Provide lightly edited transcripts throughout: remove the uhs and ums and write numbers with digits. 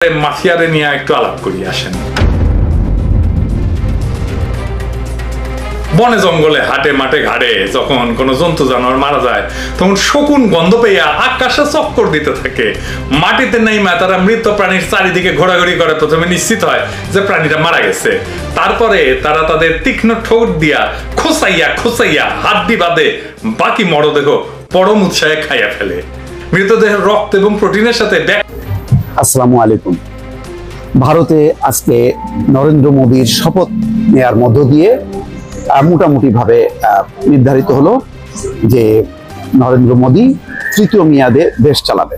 মাফিয়ারে নিয়ে একটু আলাপ করি আসেন। বনে জঙ্গলে হাটে মাঠে ঘাড়ে যখন কোনো জন্তু জানোয়ার মারা যায় তখন শকুন গন্ধ পেয়ে আকাশে চক্কর দিতে থাকে। মাটিতে নেইমা তারা মৃত প্রাণীর চারিদিকে ঘোরাঘুরি করে প্রথমে নিশ্চিত হয় যে প্রাণীটা মারা গেছে। তারপরে তারা তাদের তীক্ষ্ণ ঠোঁট দিয়া খোসাইয়া খোসাইয়া হাড্ডি বাঁধে বাকি মরদেহ পরম উৎসাহে খাইয়া ফেলে। মৃতদেহের রক্ত এবং প্রোটিনের সাথে। আসসালামু আলাইকুম। ভারতে আজকে নরেন্দ্র মোদীর শপথ নেয়ার মধ্য দিয়ে মোটামুটি ভাবে নির্ধারিত হলো যে নরেন্দ্র মোদী তৃতীয় মেয়াদে দেশ চালাবে।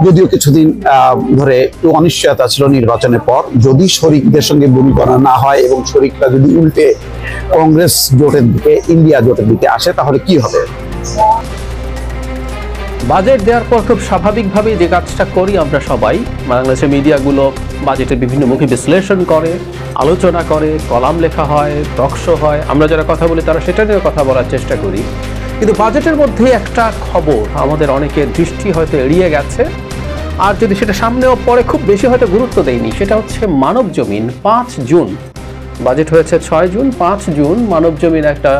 যদিও কিছুদিন ধরে একটু অনিশ্চয়তা ছিল নির্বাচনের পর, যদি শরিকদের সঙ্গে বমি করা না হয় এবং শরিকরা যদি উল্টে কংগ্রেস জোটের দিকে ইন্ডিয়া জোটের দিকে আসে তাহলে কি হবে। বাজেট দেওয়ার পর খুব স্বাভাবিকভাবেই যে কাজটা করি আমরা সবাই, বাংলাদেশের মিডিয়াগুলো বাজেটের বিভিন্নমুখী বিশ্লেষণ করে, আলোচনা করে, কলাম লেখা হয়, টক শো হয়, আমরা যারা কথা বলি তারা সেটা নিয়ে কথা বলার চেষ্টা করি। কিন্তু বাজেটের মধ্যে একটা খবর আমাদের অনেকের দৃষ্টি হয়তো এড়িয়ে গেছে, আর যদি সেটা সামনেও পরে খুব বেশি হয়তো গুরুত্ব দেয়নি, সেটা হচ্ছে মানবজমিন। 5 জুন বাজেট হয়েছে 6 জুন, 5 জুন মানবজমিন একটা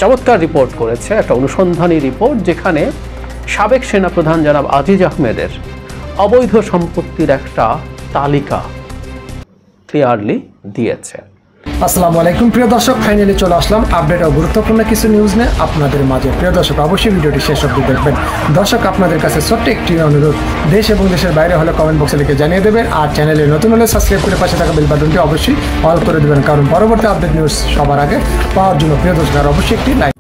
চমৎকার রিপোর্ট করেছে, একটা অনুসন্ধানী রিপোর্ট, যেখানে সাবেক সেনাপ্রধান জনাব আজিজ আহমেদের অবৈধ সম্পত্তির একটা তালিকা ক্লিয়ারলি দিয়েছে। আসসালামু আলাইকুম প্রিয় দর্শক, ফাইনালি চলে আসলাম আপডেট ও গুরুত্বপূর্ণ কিছু নিউজ নিয়ে আপনাদের মাঝে। প্রিয় দর্শক, অবশ্যই ভিডিওটি শেষ অবধি দেখবেন। দর্শক, আপনাদের কাছে ছোট্ট একটি অনুরোধ, দেশ এবং দেশের বাইরে হলে কমেন্ট বক্সে লিখে জানিয়ে দেবেন, আর চ্যানেলে নতুন হলে সাবস্ক্রাইব করে পাশে থাকা বেল বাটনটি অবশ্যই অল করে দেবেন, কারণ পরবর্তী আপডেট নিউজ সবার আগে পাওয়ার জন্য প্রিয় দর্শক আর অবশ্যই একটি লাইক।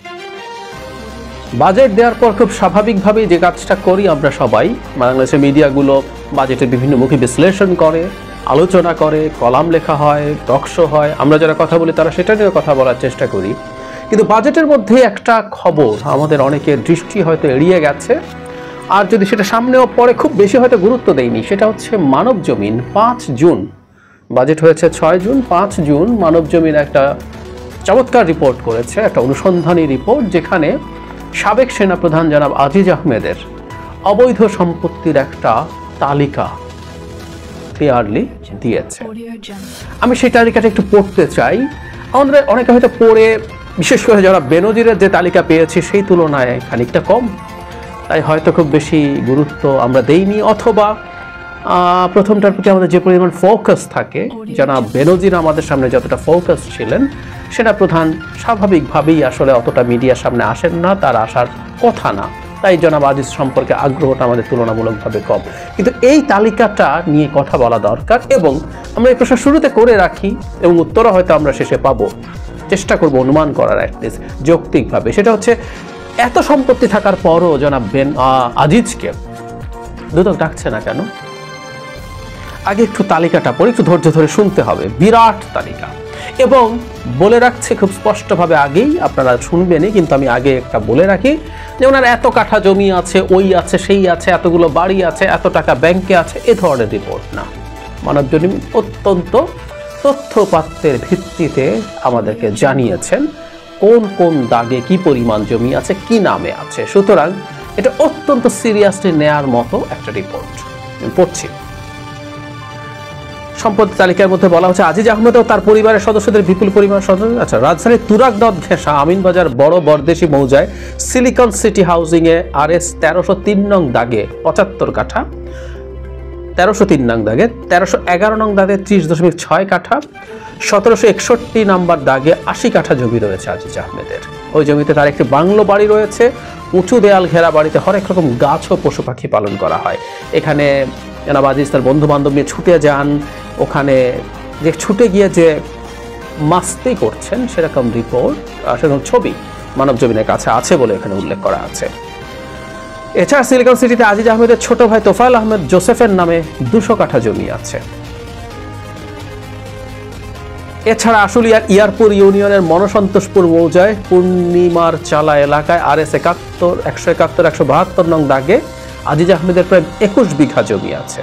বাজেট দেওয়ার পর খুব স্বাভাবিকভাবেই যে কাজটা করি আমরা সবাই, বাংলাদেশের মিডিয়াগুলো বাজেটের বিভিন্নমুখী বিশ্লেষণ করে, আলোচনা করে, কলাম লেখা হয়, টক শো হয়, আমরা যারা কথা বলি তারা সেটা নিয়ে কথা বলার চেষ্টা করি। কিন্তু বাজেটের মধ্যে একটা খবর আমাদের অনেকের দৃষ্টি হয়তো এড়িয়ে গেছে, আর যদি সেটা সামনেও পরে খুব বেশি হয়তো গুরুত্ব দেয়নি, সেটা হচ্ছে মানবজমিন। 5 জুন বাজেট হয়েছে 6 জুন, 5 জুন মানবজমিন একটা চমৎকার রিপোর্ট করেছে, একটা অনুসন্ধানী রিপোর্ট, যেখানে সাবেক সেনাপ্রধান জনাব আজিজ আহমেদের অবৈধ সম্পত্তির একটা তালিকা ক্লিয়ারলি দিয়েছে। আমি সেই তালিকাটা একটু পড়তে চাই। আমাদের অনেকে হয়তো পড়ে, বিশেষ করে যারা বেনজিরের যে তালিকা পেয়েছি সেই তুলনায় খানিকটা কম, তাই হয়তো খুব বেশি গুরুত্ব আমরা দেইনি, অথবা প্রথমটার প্রতি আমাদের যে পরিমাণ ফোকাস থাকে, জনাব বেনজির আমাদের সামনে যতটা ফোকাস ছিলেন, সেনাপ্রধান স্বাভাবিকভাবেই আসলে অতটা মিডিয়ার সামনে আসেন না, তার আসার কথা না, তাই জনাব আজিজ সম্পর্কে আগ্রহটা আমাদের তুলনামূলকভাবে কম। কিন্তু এই তালিকাটা নিয়ে কথা বলা দরকার, এবং আমরা এই প্রশ্ন শুরুতে করে রাখি এবং উত্তরও হয়তো আমরা শেষে পাবো, চেষ্টা করব অনুমান করার অ্যাটলিস্ট যৌক্তিকভাবে। সেটা হচ্ছে, এত সম্পত্তি থাকার পরও জনাব আজিজকে দুদক ডাকছে না কেন? আগে একটু তালিকাটা পড়ে, একটু ধৈর্য ধরে শুনতে হবে। বিরাট তালিকা, এবং বলে রাখছে খুব স্পষ্টভাবে, আগেই আপনারা শুনবেনই কিন্তু আমি আগে একটা বলে রাখি যে ওনার এত কাঠা জমি আছে, ওই আছে, সেই আছে, এতগুলো বাড়ি আছে, এত টাকা ব্যাংকে আছে, এ ধরনের রিপোর্ট না। মানবজমিন অত্যন্ত তথ্যপাত্রের ভিত্তিতে আমাদেরকে জানিয়েছেন কোন কোন দাগে কি পরিমাণ জমি আছে, কি নামে আছে। সুতরাং এটা অত্যন্ত সিরিয়াসলি নেয়ার মতো একটা রিপোর্ট। পড়ছি। সম্পত্তি তালিকার মধ্যে বলা হচ্ছে, আজিজ আহমেদ ও তার পরিবারের সদস্যদের বিপুল পরিমাণ রাজধানীর তুরাগনদ ঘেঁষা আমিনবাজার বড় বরদেশি মৌজায় সিলিকন সিটি হাউজিং এ RS 1303 নং দাগে 75 কাঠা, 1303 নং দাগে 1311 নং দাগে 30.6 কাঠা, 1761 নাম্বার দাগে 80 কাঠা জমি রয়েছে আজিজ আহমেদের। ওই জমিতে তার একটি বাংলো বাড়ি রয়েছে, উঁচু দেয়াল ঘেরা বাড়িতে হরেক রকম গাছ ও পশু পাখি পালন করা হয়। এখানে জনাব আজিজ তার বন্ধু বান্ধব নিয়ে ছুটে যান, ওখানে যে ছুটে গিয়ে যে মাস্তি করছেন সেরকম রিপোর্ট, সেরকম ছবি মানবজমিনের কাছে আছে বলে এখানে উল্লেখ করা আছে। এছাড়া সিলিকন সিটিতে আজিজ আহমেদের ছোট ভাই তোফায়েল আহমেদ জোসেফের নামে 200 কাঠা জমি আছে। এছাড়া আশুলিয়ার ইয়ারপুর ইউনিয়নের মনসন্তোষপুর মৌজায় পূর্ণিমার চালা এলাকায় RS 71, 171, 172 নং দাগে আজিজ আহমেদের প্রায় 21 বিঘা জমি আছে।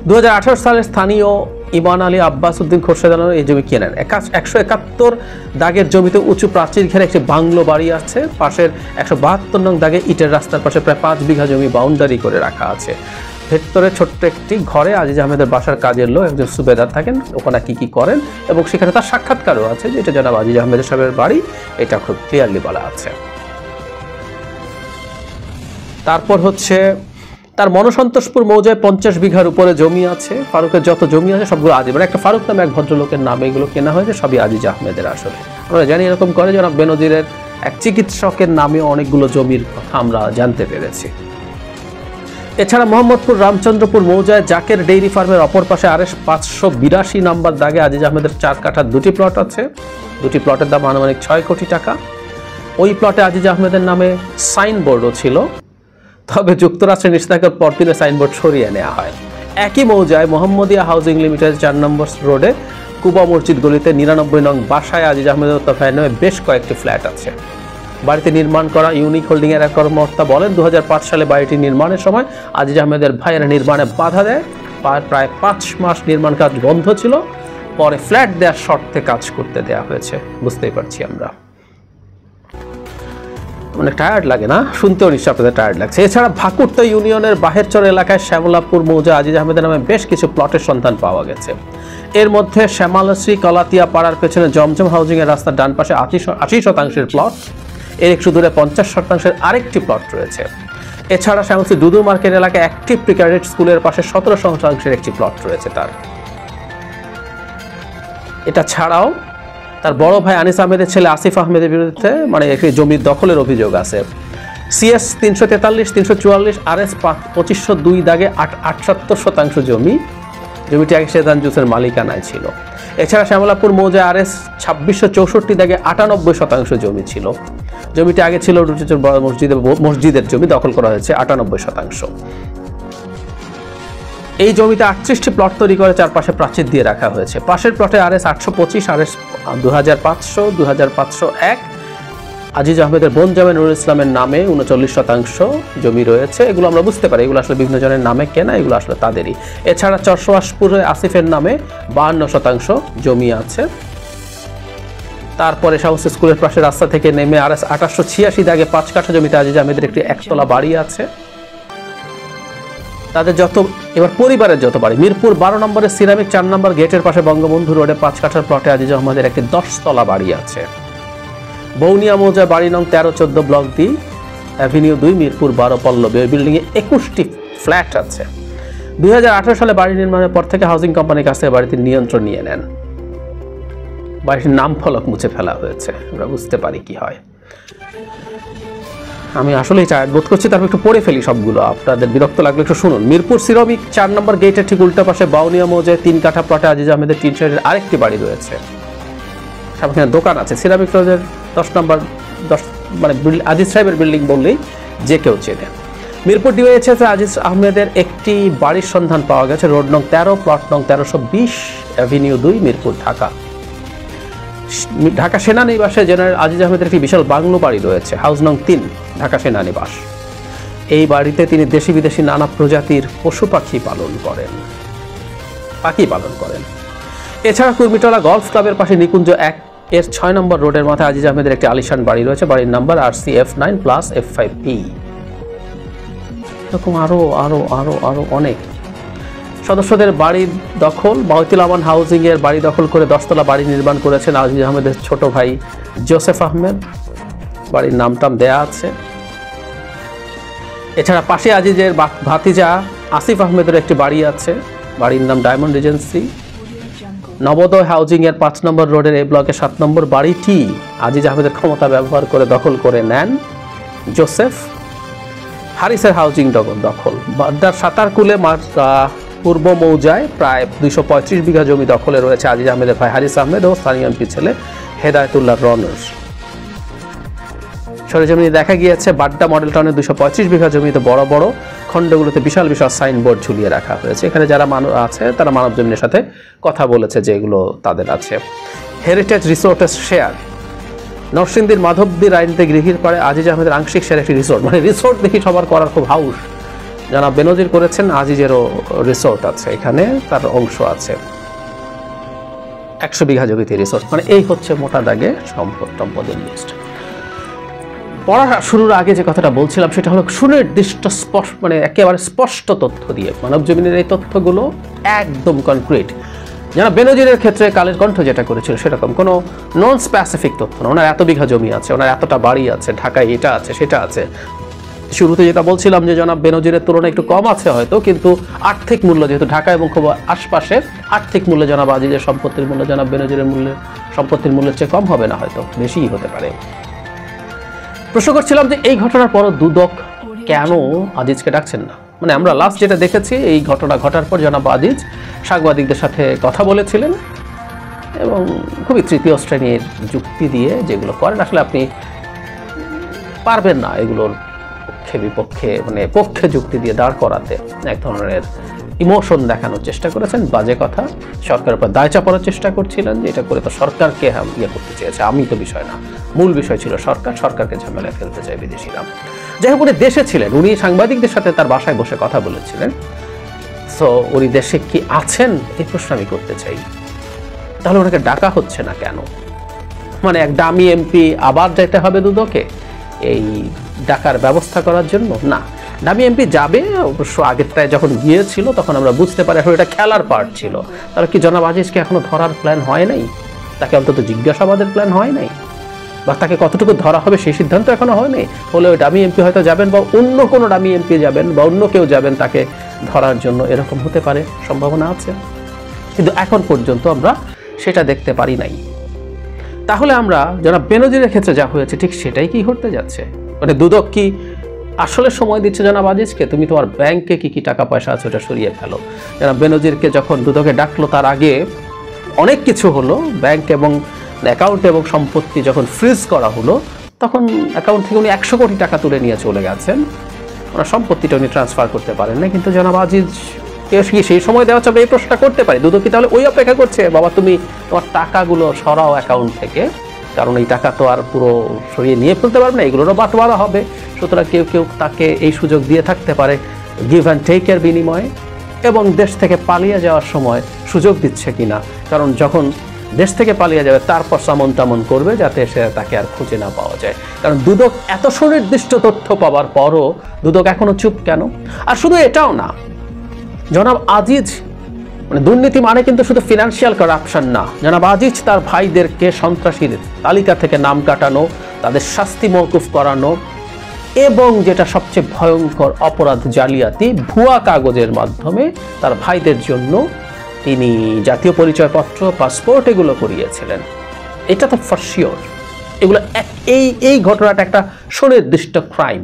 2018 সালে স্থানীয় ইমান আলী আব্বাস উদ্দিন খোরশেদ এই জমি কেনেন। 171 দাগের জমিতে উঁচু প্রাচীর ঘেরা একটি বাংলো বাড়ি আছে। পাশের 172 নং দাগে ইটের রাস্তার পাশে প্রায় 5 বিঘা জমি বাউন্ডারি করে রাখা আছে। ভেতরে ছোট্ট একটি ঘরে আজিজ আহমেদের বাসার কাজের লোক একজন সুবেদার থাকেন, ওখানে কি করেন এবং সেখানে তার সাক্ষাৎকারও আছে যেটা জনাব আজিজ আহমেদের সাহেবের বাড়ি, এটা খুব ক্লিয়ারলি বলা আছে। তারপর হচ্ছে তার মনসন্তোষপুর মৌজায় 50 বিঘার উপরে জমি আছে। ফারুকের যত জমি আছে সবগুলো আজিজ, মানে একটা ফারুক নামে এক ভদ্রলোকের নামে এগুলো কেনা হয়েছে, সবই আজিজ আহমেদের। আসলে আমরা জানি এরকম করে জনাব বেনজিরের এক চিকিৎসকের নামে অনেকগুলো জমির কথা আমরা জানতে পেরেছি। এছাড়া মোহাম্মদপুর রামচন্দ্রপুর মৌজায় জাকের ডেইরি ফার্মের অপর পাশে RS 582 নম্বর দাগে আজিজ আহমেদের 4 কাঠার 2টি প্লট আছে। 2টি প্লটের দাম আনুমানিক 6 কোটি টাকা। ওই প্লটে আজিজ আহমেদের নামে সাইনবোর্ডও ছিল, তবে যুক্তরাষ্ট্রের নিষেধাজ্ঞার পর দিনে সাইনবোর্ড সরিয়ে নেওয়া হয়। একই মৌজায় মোহাম্মদিয়া হাউজিং লিমিটেড 4 নম্বর রোডে কুবা মসজিদ গলিতে 99 নং বাসায় আজিজ আহমেদের ভাইয়ের নামে বেশ কয়েকটি ফ্ল্যাট আছে। বাড়িতে নির্মাণ করা ইউনিক হোল্ডিং এর এক কর্মকর্তা বলেন 2005 সালে বাড়িটি নির্মাণের সময় আজিজ আহমেদের ভাইয়ের নির্মাণে বাধা দেয়। প্রায় 5 মাস নির্মাণ কাজ বন্ধ ছিল, পরে ফ্ল্যাট দেওয়ার শর্তে কাজ করতে দেওয়া হয়েছে। বুঝতেই পারছি আমরা, অনেক টায়ার্ড লাগে না? শুনতেও নিশ্চয় আপনাদের টায়ার্ড লাগছে। এছাড়া ভাকুরতা ইউনিয়নের বাহেরচর এলাকায় শ্যামলাপুর মৌজা আজিজ আহমেদের নামে বেশ কিছু প্লটের সন্ধান পাওয়া গেছে। এর মধ্যে শ্যামালশ্রী কলাতিয়া পাড়ার পেছনে জমজম হাউজিং এর রাস্তার ডান পাশে 80% প্লট, এর একটু দূরে 50% আরেকটি প্লট রয়েছে। এছাড়া শ্যামলশ্রী দুদু মার্কেট এলাকায় অ্যাক্টিভ প্রিক্যাডেট স্কুলের পাশে 17% একটি প্লট রয়েছে তার। এটা ছাড়াও তার বড় ভাই আনিস আহমেদের ছেলে আসিফ আহমেদের বিরুদ্ধে মানে একটি জমির দখলের অভিযোগ আছে। CS 343, 344, RS 2502 দাগে 78% জমিটি আগে সেদান জুসের মালিকানায় ছিল। এছাড়া শ্যামলাপুর মৌজায় RS 2664 দাগে 98% জমি ছিল। জমিটি আগে ছিল মসজিদের জমি, দখল করা হয়েছে 98%। এই জমিতে 38টি প্লট তৈরি করে চারপাশে প্রাচীর দিয়ে রাখা হয়েছে। পাশের প্লটে RS 825, RS 2500, 2501 আজিজ আহমেদের বোন জামে নুরুল ইসলামের নামে 39% জমি রয়েছে। এগুলো আমরা বুঝতে পারি এগুলো আসলে বিভিন্ন জনের নামে কেনা, এগুলো আসলে তাদেরই। এছাড়া চরসোয়াসপুরে আসিফের নামে 52% জমি আছে। তারপরে সমস্ত স্কুলের পাশে রাস্তা থেকে নেমে RS 2886 দাগে 5 কাঠা জমিতে আজিজ আহমেদের একটি একতলা বাড়ি আছে। তাদের এবার পরিবারের যত বাড়ি, মিরপুর 12 নম্বরের সিরামিক 4 নম্বর গেটের পাশে বঙ্গবন্ধু রোডে 5 কাঠার প্লটে আজিজ আহমেদের একটি 10 তলা বাড়ি আছে। বৌনিয়া মৌজা বাড়ি নং 13-14 block D avenue 2 Mirpur 12 Pallabi, ওই বিল্ডিংয়ে 21টি ফ্ল্যাট আছে। 2018 সালে বাড়ি নির্মাণের পর থেকে হাউজিং কোম্পানির কাছ থেকে বাড়িটির নিয়ন্ত্রণ নিয়ে নেন। বাড়িটির নাম ফলক মুছে ফেলা হয়েছে, আমরা বুঝতে পারি কি হয়। আমি আসলেই টায়ার্ড বোধ করছি, তারপর একটু পড়ে ফেলি সবগুলো, আপনাদের বিরক্ত লাগলে একটু শুনুন। মিরপুর সিরামিক 4 নম্বর গেটের ঠিক উল্টা পাশে বাউনিয়া মৌজায় 3 কাঠা প্লটে আজিজ আহমেদের 3 সাইডের আরেকটি বাড়ি রয়েছে। সামনে দোকান আছে। সিরামিক রোডের 10 নম্বর মানে আজিজ সাহেবের বিল্ডিং বললেই যে কেউ চেনে। মিরপুর ডিওএইচএ আজিজ আহমেদের একটি বাড়ির সন্ধান পাওয়া গেছে, রোড নং 13, প্লট নং 1320, অ্যাভিনিউ 2, মিরপুর, ঢাকা। ঢাকা সেনানিবাসে জেনারেল আজিজ আহমেদের একটি বিশাল বাংলো বাড়ি রয়েছে, হাউস নং 3, ঢাকা সেনানিবাস। এই বাড়িতে তিনি দেশি বিদেশি নানা প্রজাতির পশু পাখি পালন করেন। এছাড়া কুর্মিটোলা গলফ ক্লাবের পাশে নিকুঞ্জ 1 এর 6 নম্বর রোডের মাথায় আজিজ আহমেদের একটি আলিশান বাড়ি রয়েছে, বাড়ির নাম্বার RCF9+F5P। এরকম আরো অনেক সদস্যদের বাড়ির দখল। বাউতিল আমান হাউজিং এর বাড়ি দখল করে 10 তলা বাড়ি নির্মাণ করেছেন আজিজ আহমেদের ছোট ভাই জোসেফ আহমেদ, বাড়ির নামটাম দেয়া আছে। এছাড়া পাশে আজিজের ভাতিজা আসিফ আহমেদের একটি বাড়ি আছে, বাড়ির নাম ডায়মন্ড রিজেন্সি। নবোদয় হাউজিং এর 5 নম্বর রোডের এই ব্লকের 7 নম্বর বাড়িটি আজিজ আহমেদের ক্ষমতা ব্যবহার করে দখল করে নেন জোসেফ। হারিসের হাউজিং দখল। বাড্ডার সাতারকুলে পূর্ব মৌজায় প্রায় 235 বিঘা জমি দখলে রয়েছে আজিজ আহমেদের ভাই হারিস আহমেদ ও স্থানীয় এমপি ছেলে হেদায়েতুল্লাহ রনর। সরেজমিনে দেখা গিয়েছে বাড্ডা মডেল টাউনের 235 বিঘা জমিতে বড় বড় খণ্ডগুলোতে বিশাল বিশাল সাইনবোর্ড ঝুলিয়ে রাখা হয়েছে। এখানে যারা মানুষ আছে তারা মানব জমিনের সাথে কথা বলেছে যে এগুলো তাদের আছে। হেরিটেজ রিসোর্টের শেয়ার। নরসিংদীর মাধবদী রাইনতে গৃহীর পাড়ে আজিজ আহমেদের আংশিক শেয়ার একটি রিসোর্ট, মানে রিসোর্ট দেখি সবার করার খুব হাউস। যারা বেনজির করেছেন আজিজেরও রিসোর্ট আছে, এখানে তার অংশ আছে। 100 বিঘা জমিতে রিসোর্ট, মানে এই হচ্ছে মোটা দাগে সম্পদের লিস্ট। পড়া শুরুর আগে যে কথাটা বলছিলাম সেটা হলো সুনির্দিষ্ট স্পষ্ট, মানে একেবারে স্পষ্ট তথ্য দিয়ে মানব জমিনের এই তথ্যগুলো একদম কনক্রিট। যারা বেনজিরের ক্ষেত্রে কালের কণ্ঠ যেটা করেছিল সেরকম কোনো নন স্পেসিফিক তথ্য না। ওনার এত বিঘা জমি আছে, ওনার এতটা বাড়ি আছে, ঢাকায় এটা আছে সেটা আছে। শুরুতে যেটা বলছিলাম যে জনাব বেনজিরের তুলনায় একটু কম আছে হয়তো, কিন্তু আর্থিক মূল্য যেহেতু ঢাকা এবং খুব আশপাশে, আর্থিক মূল্য জনাব আজিজের সম্পত্তির মূল্য জনাব বেনজিরের সম্পত্তির মূল্যের চেয়ে কম হবে না, হয়তো বেশিই হতে পারে। প্রশ্ন করছিলাম যে এই ঘটনার পরও দুদক কেন আজিজকে ডাকছেন না। মানে আমরা লাস্ট যেটা দেখেছি, এই ঘটনা ঘটার পর জনাব আজিজ সাংবাদিকদের সাথে কথা বলেছিলেন এবং খুবই তৃতীয় শ্রেণীর যুক্তি দিয়ে যেগুলো করেন, আসলে আপনি পারবেন না এগুলোর পক্ষে বিপক্ষে, মানে পক্ষে যুক্তি দিয়ে দাঁড় করাতে। এক ধরনের ইমোশন দেখানোর চেষ্টা করেছেন, বাজে কথা, সরকারের উপর দায় চাপানোর চেষ্টা করছিলেন যে এটা করে তো সরকারকে ইয়ে করতে চেয়েছে। আমি তো বিষয় না, মূল বিষয় ছিল সরকারকে ঝামেলায় ফেলতে চায় বিদেশিরা। যাই হোক, উনি দেশে ছিলেন, উনি সাংবাদিকদের সাথে তার বাসায় বসে কথা বলেছিলেন। সো উনি দেশে কি আছেন এই প্রশ্ন আমি করতে চাই। তাহলে ওনাকে ডাকা হচ্ছে না কেন? মানে এক দামি এমপি আবার যেতে হবে দুদকে এই ডাকার ব্যবস্থা করার জন্য? না, দামি এমপি যাবে, অবশ্য আগেরটায় যখন গিয়েছিল তখন আমরা বুঝতে পারি আসলে এটা খেলার পার্ট ছিল। তাহলে কি জনাব আজিজকে এখনো ধরার প্ল্যান হয় নাই? তাকে অন্তত জিজ্ঞাসাবাদের প্ল্যান হয় নাই? বা তাকে কতটুকু ধরা হবে সেই সিদ্ধান্ত এখনো হয়নি? হলে ওই দামি এমপি হয়তো যাবেন, বা অন্য কোনো দামি এমপি যাবেন, বা অন্য কেউ যাবেন তাকে ধরার জন্য, এরকম হতে পারে, সম্ভাবনা আছে। কিন্তু এখন পর্যন্ত আমরা সেটা দেখতে পারি নাই। তাহলে আমরা যারা বেনজিরের ক্ষেত্রে যা হয়েছে ঠিক সেটাই কি ঘটতে যাচ্ছে? মানে দুদক কি আসলে সময় দিচ্ছে জনাব আজিজকে, তুমি তোমার ব্যাংকে কি কি টাকা পয়সা আছে ওটা সরিয়ে ফেলো। জনাব বেনজিরকে যখন দুদকে ডাকলো তার আগে অনেক কিছু হলো, ব্যাংক এবং অ্যাকাউন্ট এবং সম্পত্তি যখন ফ্রিজ করা হলো তখন অ্যাকাউন্ট থেকে উনি 100 কোটি টাকা তুলে নিয়ে চলে গেছেন, ওনার সম্পত্তিটা উনি ট্রান্সফার করতে পারেন না। কিন্তু জনাব আজিজ সেই সময় দেওয়া যাবে এই প্রশ্নটা করতে পারি, দুদক কি তাহলে ওই অপেক্ষা করছে বাবা তুমি তোমার টাকাগুলো সরাও অ্যাকাউন্ট থেকে, কারণ এই টাকা তো আর পুরো সরিয়ে নিয়ে ফেলতে পারবে না, এগুলোরও বাটোয়ারা হবে। সুতরাং কেউ কেউ তাকে এই সুযোগ দিয়ে থাকতে পারে গিভ অ্যান্ড টেকের বিনিময়ে, এবং দেশ থেকে পালিয়ে যাওয়ার সময় সুযোগ দিচ্ছে কিনা, কারণ যখন দেশ থেকে পালিয়ে যাবে তারপর সামন টামন করবে যাতে সে তাকে আর খুঁজে না পাওয়া যায়। কারণ দুদক এত সুনির্দিষ্ট তথ্য পাওয়ার পরও দুদক এখনো চুপ কেন? আর শুধু এটাও না, জনাব আজিজ মানে দুর্নীতি মানে কিন্তু শুধু ফিনান্সিয়াল কারাপশন না। জনাব আজিজ তার ভাইদেরকে সন্ত্রাসীর তালিকা থেকে নাম কাটানো, তাদের শাস্তি মওকুফ করানো, এবং যেটা সবচেয়ে ভয়ঙ্কর অপরাধ জালিয়াতি, ভুয়া কাগজের মাধ্যমে তার ভাইদের জন্য তিনি জাতীয় পরিচয়পত্র, পাসপোর্ট এগুলো করিয়েছিলেন। এটা তো ফর শিওর, এগুলো এই ঘটনাটা একটা সুনির্দিষ্ট ক্রাইম,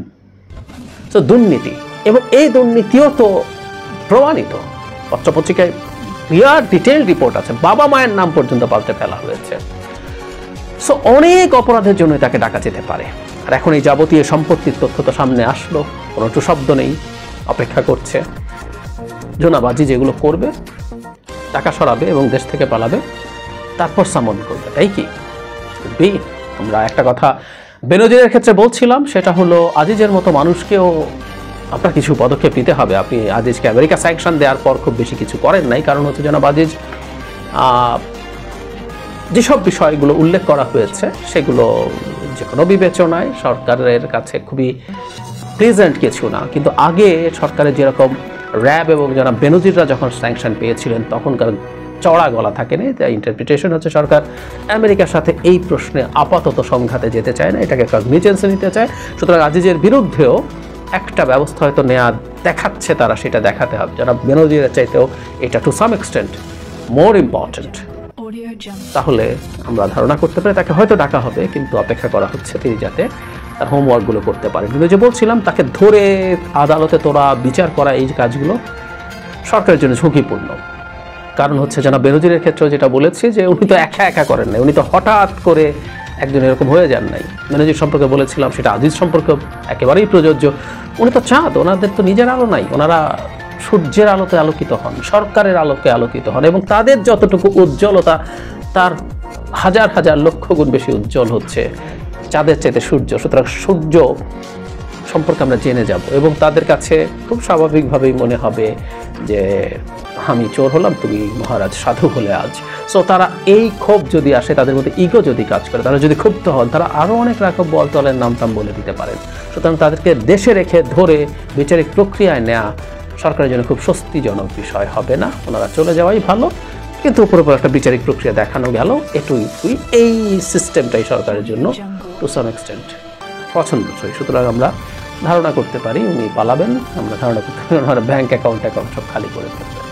তো দুর্নীতি। এবং এই দুর্নীতিও তো প্রমাণিত, পত্রপত্রিকায় ক্লিয়ার ডিটেইল রিপোর্ট আছে, বাবা মায়ের নাম পর্যন্ত পাল্টে ফেলা হয়েছে। সো অনেক অপরাধের জন্য তাকে ডাকা যেতে পারে। আর এখন এই যাবতীয় সম্পত্তির তথ্য তো সামনে আসলো, কোনো একটু শব্দ নেই, অপেক্ষা করছে জনাব আজিজ যেগুলো করবে, টাকা সরাবে এবং দেশ থেকে পালাবে, তারপর সামন করবে, তাই কি? আমরা একটা কথা বেনজিরের ক্ষেত্রে বলছিলাম, সেটা হলো আজিজের মতো মানুষকেও আপনার কিছু পদক্ষেপ নিতে হবে। আপনি আজিজকে আমেরিকা স্যাংশন দেওয়ার পর খুব বেশি কিছু করেন নাই, কারণ হচ্ছে জনাব আজিজ যেসব বিষয়গুলো উল্লেখ করা হয়েছে সেগুলো যে কোনো বিবেচনায় সরকারের কাছে খুবই প্রেজেন্ট কিছু না। কিন্তু আগে সরকারের যেরকম র্যাব এবং জনাব বেনজিররা যখন স্যাংশন পেয়েছিলেন তখনকার চড়া গলা থাকেনি, তাই ইন্টারপ্রিটেশন হচ্ছে সরকার আমেরিকার সাথে এই প্রশ্নে আপাতত সংঘাতে যেতে চায় না, এটাকে কগনিজেন্সে নিতে চায়। সুতরাং আজিজের বিরুদ্ধেও একটা ব্যবস্থা হয়তো নেওয়া দেখাচ্ছে তারা, সেটা দেখাতে হবে। যারা বেনজিরের চাইতেও এটা to some extent more important. তাহলে আমরা ধারণা করতে পারি তাকে হয়তো ডাকা হবে, কিন্তু অপেক্ষা করা হচ্ছে তিনি যাতে তার হোমওয়ার্কগুলো করতে পারেন। কিন্তু যে বলছিলাম, তাকে ধরে আদালতে তোরা বিচার করা, এই কাজগুলো সরকারের জন্য ঝুঁকিপূর্ণ। কারণ হচ্ছে জনাব বেনজিরের ক্ষেত্রে যেটা বলেছি যে উনি তো একা একা করেন নাই, উনি তো হঠাৎ করে একজন এরকম হয়ে যান নাই। বেনজির সম্পর্কে বলেছিলাম, সেটা আজিজ সম্পর্কে একেবারেই প্রযোজ্য। উনি তো চাঁদ, ওনাদের তো নিজের আলো নাই, ওনারা সূর্যের আলোতে আলোকিত হন, সরকারের আলোকে আলোকিত হন, এবং তাদের যতটুকু উজ্জ্বলতা তার হাজার হাজার লক্ষ গুণ বেশি উজ্জ্বল হচ্ছে চাঁদের চাইতে সূর্য। সুতরাং সূর্য সম্পর্কে আমরা জেনে যাব এবং তাদের কাছে খুব স্বাভাবিকভাবেই মনে হবে যে আমি চোর হলাম, তুমি মহারাজ সাধু হলে আজ। সো তারা এই ক্ষোভ যদি আসে, তাদের মধ্যে ইগো যদি কাজ করে, তারা যদি ক্ষুব্ধ হন, তারা আরও অনেক রাঘব বোয়ালতলের নামটাম বলে দিতে পারেন। সুতরাং তাদেরকে দেশে রেখে ধরে বিচারিক প্রক্রিয়ায় নেওয়া সরকারের জন্য খুব স্বস্তিজনক বিষয় হবে না। ওনারা চলে যাওয়াই ভালো, কিন্তু উপর উপর একটা বিচারিক প্রক্রিয়া দেখানো গেল, এটুকুই। এই সিস্টেমটাই সরকারের জন্য টু সাম এক্সটেন্ট পছন্দসই। সুতরাং আমরা ধারণা করতে পারি উনি পালাবেন, আমরা ধারণা করতে পারি ওনার ব্যাংক অ্যাকাউন্ট সব খালি করে ফেলবেন।